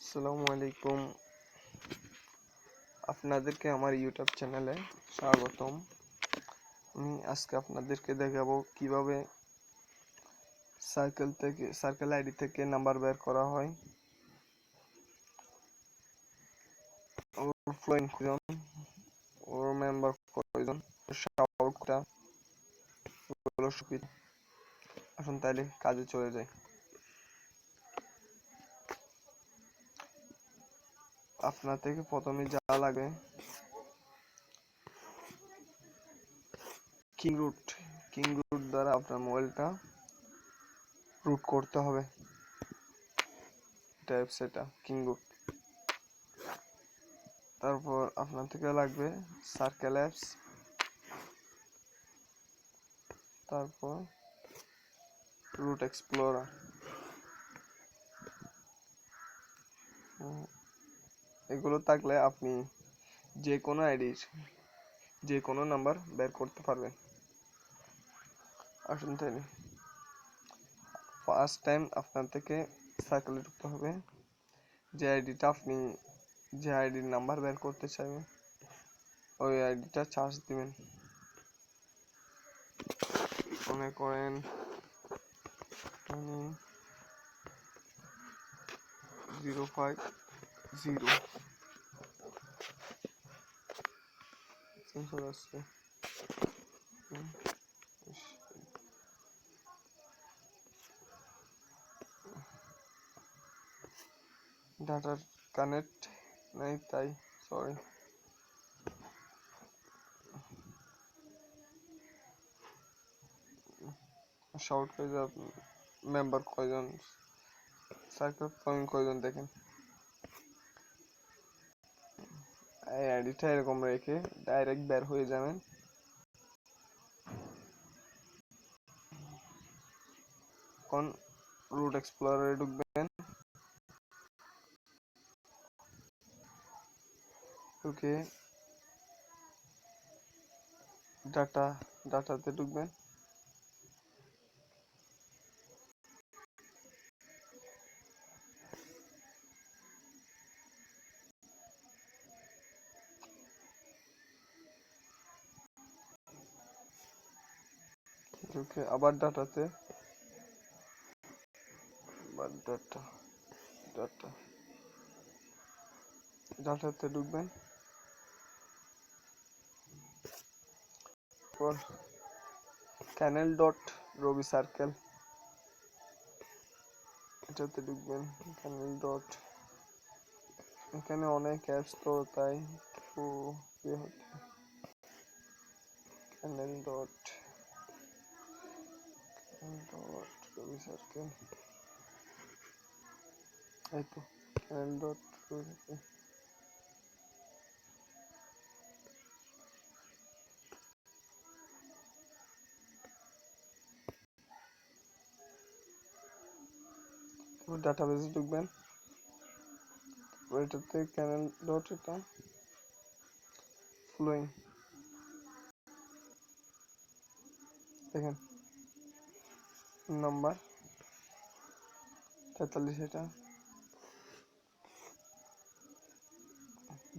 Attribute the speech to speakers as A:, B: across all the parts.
A: আসসালামু আলাইকুম, আপনাদেরকে আমার ইউটিউব চ্যানেলে স্বাগতম। আমি আজকে আপনাদেরকে দেখাবো কিভাবে সার্কেল আইডি থেকে নাম্বার বের করা হয়। ওভারফ্লোইং কয়জন, ওর মেম্বার কয়জন, শাউটটা হলো সুবিধ। আসুন তাইলে কাজে চলে যাই। আপনার থেকে প্রথমে যা লাগবে কিং রুট দ্বারা আপনার মোবাইলটা রুট করতে হবে। সেটা কিং রুট। তারপর আপনার থেকে লাগবে সার্কেল অ্যাপস, তারপর রুট এক্সপ্লোরার। এগুলো থাকলে আপনি যে কোনো আইডির যে কোনো নাম্বার বের করতে পারবেন। আসুন তাহলে ফার্স্ট টাইম আপনার থেকে সার্কেলে ঢুকতে হবে। যে আইডির নাম্বার বের করতে চাইবেন ওই আইডিটা চার্জ দিবেন। মনে করেন 050 আসছে। ডাটার কানেক্ট নেই তাই সরি। শাউট মেম্বার কয়জন, সার্কেল পয়েন্ট কয়জন দেখেন। এই আইডিটা এরকম রেখে ডাইরেক্ট বের হয়ে যাবেন। এখন রুট এক্সপ্লোরারে ঢুকবেন। ওকে, ডাটাতে ঢুকবেন। ঢুকে আবার ডাটাতে, ডাটাতে ঢুকবেন। পর ক্যানেল ডট রবি সার্কেল এটাতে ঢুকবেন। ক্যানেল ডট, এখানে অনেক অ্যাপস তো তাই ক্যানেল ডট রবি সার্কেল, এই তো ক্যানেল ডট ডাটাবেসে ঢুকবেন। এটাতে ক্যানেল ডট এটা ফ্লোয়িং দেখেন নাম্বার 43, এটা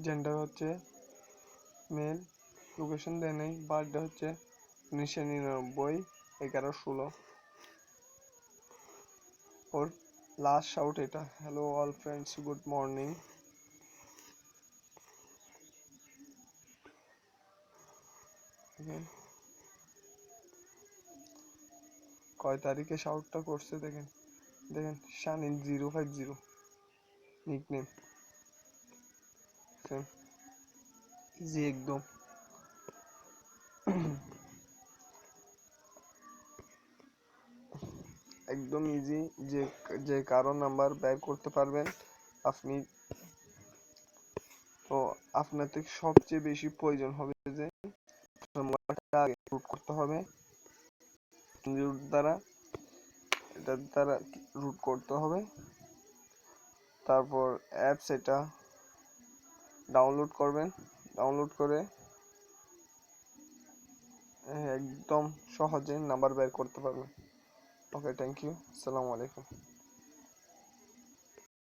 A: জেন্ডার হচ্ছে মেল, লোকেশন দেয় নেই, বার্থডে হচ্ছে 1999 11/16। ওর লাস্ট শাউট এটা, hello all friends good morning. কয় তারিখে শাউটটা করছে দেখেন শানিন 050 নিকনেম। ইজি একদম। একদম ইজি, যে কারো নাম্বার বের করতে পারবেন আপনি। তো আপনার থেকে সবচেয়ে বেশি প্রয়োজন হবে যে নাম্বারটা আগে রুট করতে হবে। এটার দ্বারা রুট করতে হবে। তারপর অ্যাপস এটা ডাউনলোড করবেন। ডাউনলোড করে একদম সহজে নাম্বার বের করতে পারবেন। ওকে, থ্যাংক ইউ, আসসালামু আলাইকুম।